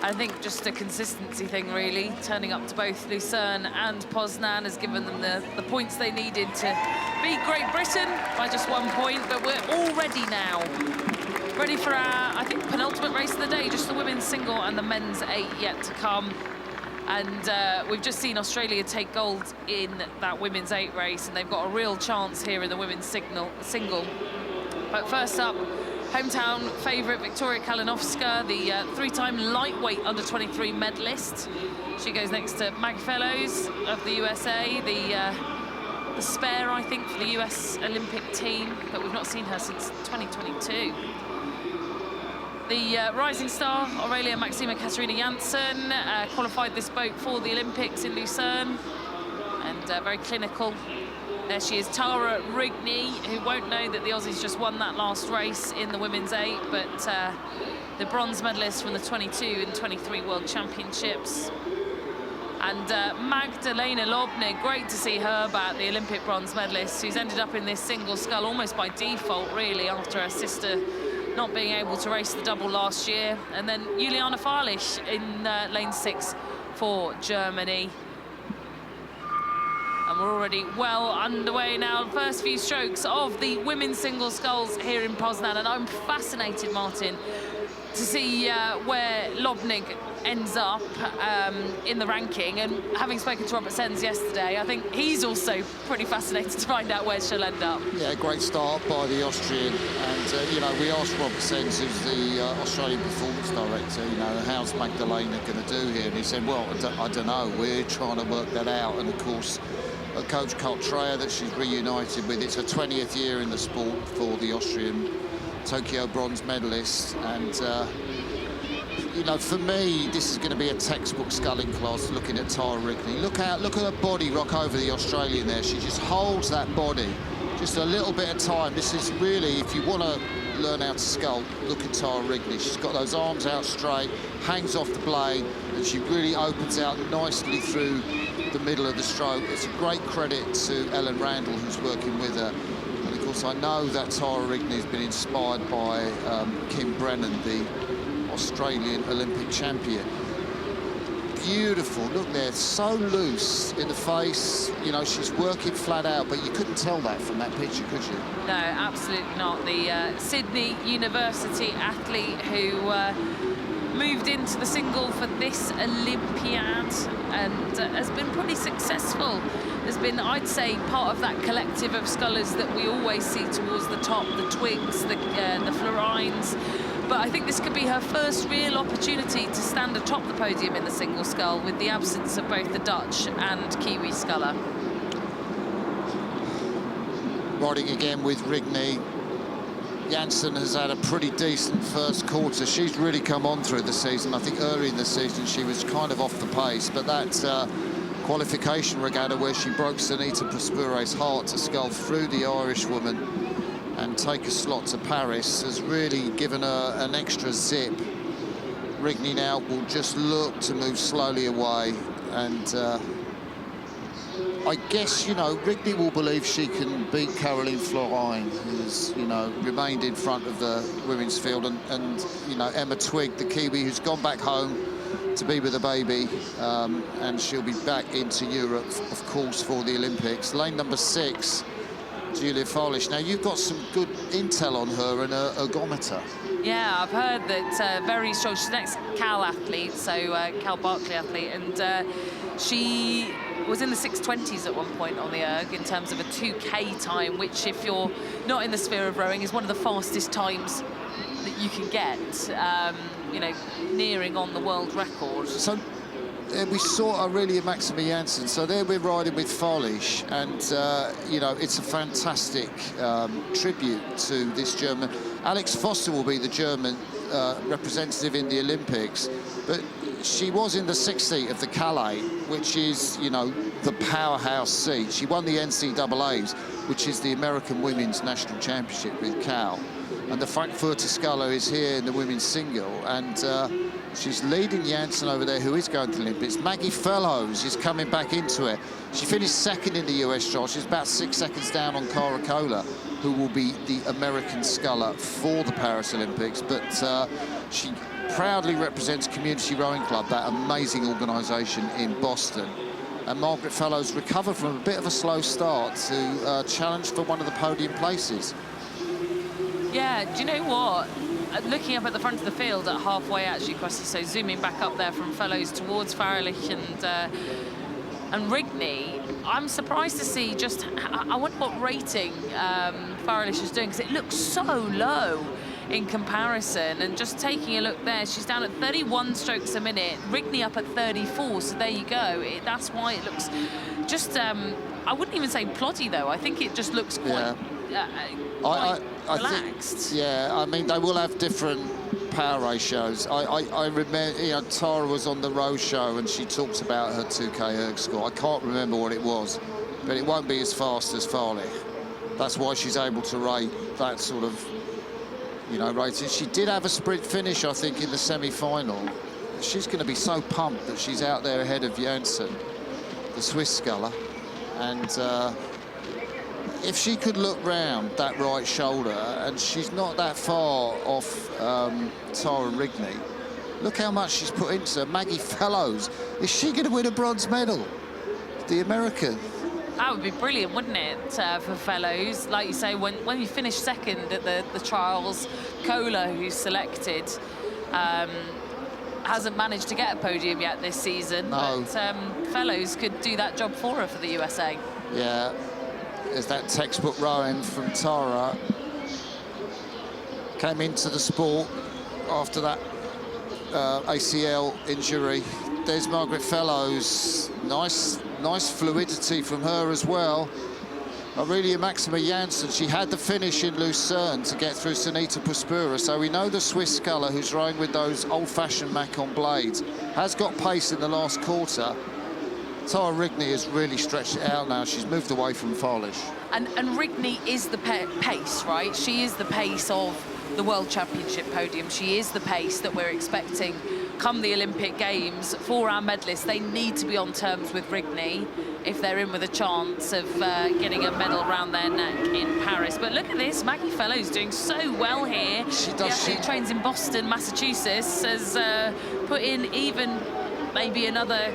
I think just a consistency thing, really. Turning up to both Lucerne and Poznan has given them the points they needed to beat Great Britain by just 1 point. But we're already now ready for our, I think, penultimate race of the day, just the women's single and the men's 8 yet to come. And we've just seen Australia take gold in that women's 8 race, and they've got a real chance here in the women's single. But first up, hometown favourite Victoria Kalinowska, the 3-time lightweight under-23 medalist. She goes next to Maggie Fellows of the USA, the spare, I think, for the US Olympic team, but we've not seen her since 2022. The rising star, Aurelia Maxima Katarina Janssen, qualified this boat for the Olympics in Lucerne, and very clinical. There she is, Tara Rigney, who won't know that the Aussies just won that last race in the women's 8, but the bronze medalist from the 22 and 23 World Championships. And Magdalena Lobnig, great to see her back, the Olympic bronze medalist, who's ended up in this single scull almost by default, really, after her sister not being able to race the double last year. And then Juliana Farlich in lane 6 for Germany. And we're already well underway now. First few strokes of the women's single sculls here in Poznan. And I'm fascinated, Martin, to see where Lobnig ends up in the ranking. And having spoken to Robert Sens yesterday, I think he's also pretty fascinated to find out where she'll end up. Yeah, great start by the Austrian. And, you know, we asked Robert Sens, who's the Australian performance director, you know, how's Magdalena going to do here? And he said, well, I don't know. We're trying to work that out. And, of course, Coach Carl Treyer that she's reunited with. It's her 20th year in the sport for the Austrian Tokyo bronze medalist. And, you know, for me, this is going to be a textbook sculling class looking at Tara Rigney. Look at her body rock over the Australian there. She just holds that body. Just a little bit of time. This is really, if you want to learn how to scull, look at Tara Rigney. She's got those arms out straight, hangs off the blade, and she really opens out nicely through the middle of the stroke. It's a great credit to Ellen Randall, who's working with her. And of course, I know that Tara Rigney has been inspired by Kim Brennan, the Australian Olympic champion. Beautiful, look there, so loose in the face. You know, she's working flat out, but you couldn't tell that from that picture, could you? No, absolutely not. The Sydney University athlete who moved into the single for this Olympiad and has been pretty successful. Has been, I'd say, part of that collective of scullers that we always see towards the top, the Twigs, the Florines. But I think this could be her first real opportunity to stand atop the podium in the single scull with the absence of both the Dutch and Kiwi sculler. Riding again with Rigney. Janssen has had a pretty decent first quarter. She's really come on through the season. I think early in the season she was kind of off the pace, but that qualification regatta where she broke Sanita Prospere's heart to scull through the Irish woman and take a slot to Paris has really given her an extra zip. Rigney now will just look to move slowly away, and I guess, you know, Rigney will believe she can beat Caroline Florine, who's, you know, remained in front of the women's field, and you know, Emma Twigg, the Kiwi, who's gone back home to be with the baby, and she'll be back into Europe, of course, for the Olympics. Lane number 6, Julia Farlich. Now, you've got some good intel on her and her ergometer. Yeah, I've heard that very strong. She's an ex-Cal athlete, so Cal Berkeley athlete, and she was in the 6:20s at one point on the erg in terms of a 2K time, which, if you're not in the sphere of rowing, is one of the fastest times that you can get, you know, nearing on the world record. So we saw Aurelia Maxima Janssen, so there we're riding with Farlich, and you know, it's a fantastic tribute to this German. Alex Foster will be the German representative in the Olympics, but she was in the 6th seat of the Calais, which is, you know, the powerhouse seat. She won the NCAAs, which is the American Women's National Championship with Cal. And the Frankfurter Sculler is here in the women's single, and she's leading Janssen over there, who is going to the Olympics. Maggie Fellows is coming back into it. She finished 2nd in the US trial. She's about 6 seconds down on Cara Cola, who will be the American sculler for the Paris Olympics. But she proudly represents Community Rowing Club, that amazing organisation in Boston. And Margaret Fellows recovered from a bit of a slow start to challenge for one of the podium places. Yeah, do you know what? Looking up at the front of the field at halfway, actually, Crossy, so zooming back up there from Fellows towards Farrellich and Rigney, I'm surprised to see just, I wonder what rating Farrellich is doing, because it looks so low in comparison. And just taking a look there, she's down at 31 strokes a minute, Rigney up at 34, so there you go. That's why it looks just, I wouldn't even say ploddy though, I think it just looks quite, I relaxed. think, yeah, I mean, they will have different power ratios. I remember, you know, Tara was on the row show and she talks about her 2K erg score. I can't remember what it was, but it won't be as fast as Farley. That's why she's able to rate that sort of, you know, rating. She did have a sprint finish, I think, in the semi-final. She's going to be so pumped that she's out there ahead of Janssen, the Swiss sculler, and if she could look round that right shoulder, and she's not that far off Tara Rigney. Look how much she's put into her. Maggie Fellows, is she going to win a bronze medal? The American. That would be brilliant, wouldn't it, for Fellows? Like you say, when you finish second at the trials, Kohler, who's selected, hasn't managed to get a podium yet this season. No. But Fellows could do that job for her for the USA. Yeah. There's that textbook rowing from Tara. Came into the sport after that ACL injury. There's Margaret Fellows. Nice fluidity from her as well. Aurelia Maxima Janssen, she had the finish in Lucerne to get through Sunita Puspura. So we know the Swiss sculler, who's rowing with those old-fashioned Macon blades, has got pace in the last quarter. Tara Rigney has really stretched it out now. She's moved away from Farlish. And Rigney is the pace, right? She is the pace of the World Championship podium. She is the pace that we're expecting come the Olympic Games for our medalists. They need to be on terms with Rigney if they're in with a chance of getting a medal around their neck in Paris. But look at this, Maggie Fellows doing so well here. She does. She trains in Boston, Massachusetts, has put in even maybe another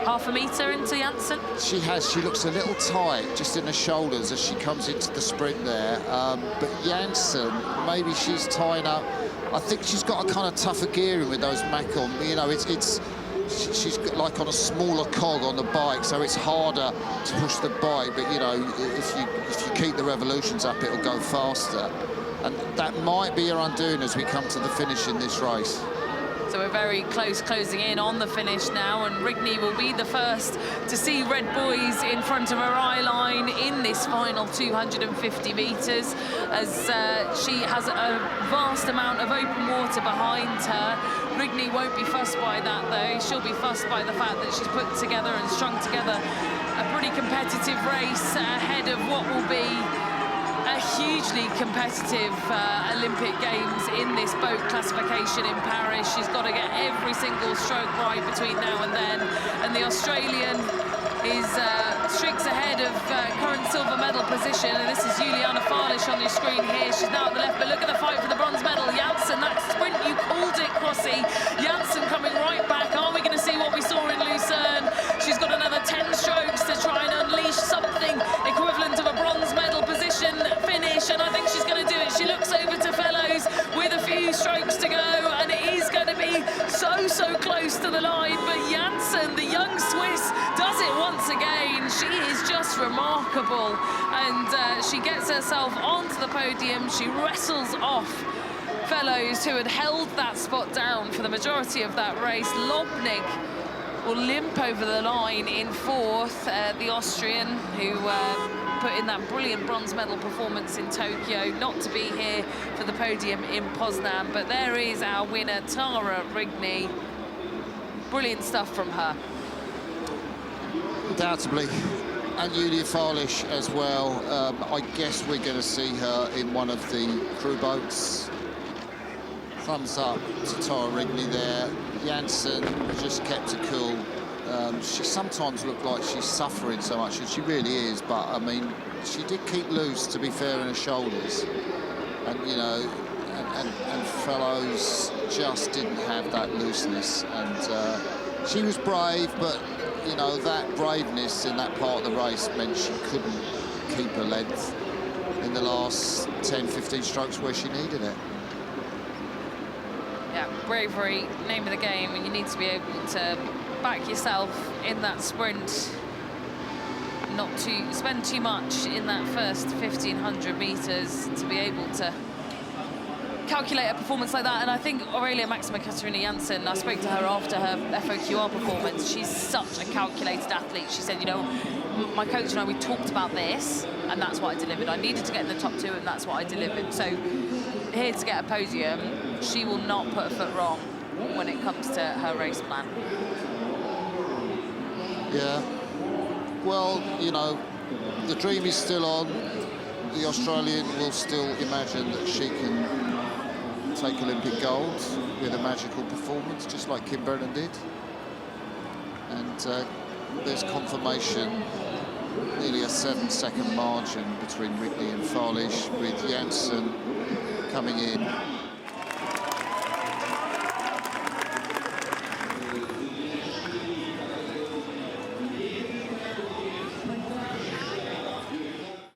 half a metre into Janssen. She has. She looks a little tight just in the shoulders as she comes into the sprint there. But Janssen, maybe she's tying up. I think she's got a kind of tougher gearing with those Macon. You know, she's like on a smaller cog on the bike, so it's harder to push the bike. But you know, if you keep the revolutions up, it'll go faster. And that might be her undoing as we come to the finish in this race. So we're very close, closing in on the finish now, and Rigney will be the first to see red buoys in front of her eye line in this final 250 metres, as she has a vast amount of open water behind her. Rigney won't be fussed by that, though. She'll be fussed by the fact that she's put together and strung together a pretty competitive race ahead of what will be a hugely competitive Olympic Games in this boat classification in Paris. She's got to get every single stroke right between now and then. And the Australian is streaks ahead of current silver medal position. And this is Juliana Farlish on your screen here. She's now at the left, but look at the fight for the bronze medal. Janssen, that sprint, you called it, Crossy. Janssen coming right back. Are we going to see what we saw in Lucerne? She's got another 10 strokes to try and unleash something equivalent of a bronze medal position finish, and I think she's going to do it. She looks over to Fellows with a few strokes to go, and it is going to be so close to the line. But Janssen, the young Swiss, does it once again. She is just remarkable, and she gets herself onto the podium. She wrestles off Fellows, who had held that spot down for the majority of that race. Lobnig will limp over the line in fourth, the Austrian, who put in that brilliant bronze medal performance in Tokyo, not to be here for the podium in Poznan. But there is our winner, Tara Rigney. Brilliant stuff from her. Undoubtedly. And Julia Farlish as well. I guess we're going to see her in one of the crew boats. Thumbs up to Tara Rigney there. Janssen just kept it cool. She sometimes looked like she's suffering so much, and she really is, but I mean, she did keep loose, to be fair, in her shoulders. And you know, and fellows just didn't have that looseness. And she was brave, but, you know, that braveness in that part of the race meant she couldn't keep her length in the last 10, 15 strokes where she needed it. Yeah, bravery, name of the game, and you need to be able to back yourself in that sprint, not to spend too much in that first 1,500 metres to be able to calculate a performance like that. And I think Aurelia Maxima Katarina Janssen, I spoke to her after her FOQR performance, she's such a calculated athlete. She said, you know, my coach and I, we talked about this, and that's what I delivered. I needed to get in the top 2, and that's what I delivered. So here to get a podium, she will not put a foot wrong when it comes to her race plan. Yeah, well, you know, the dream is still on. The Australian will still imagine that she can take Olympic gold with a magical performance, just like Kim Brennan did. And there's confirmation, nearly a 7-second margin between Whitney and Farlish, with Janssen coming in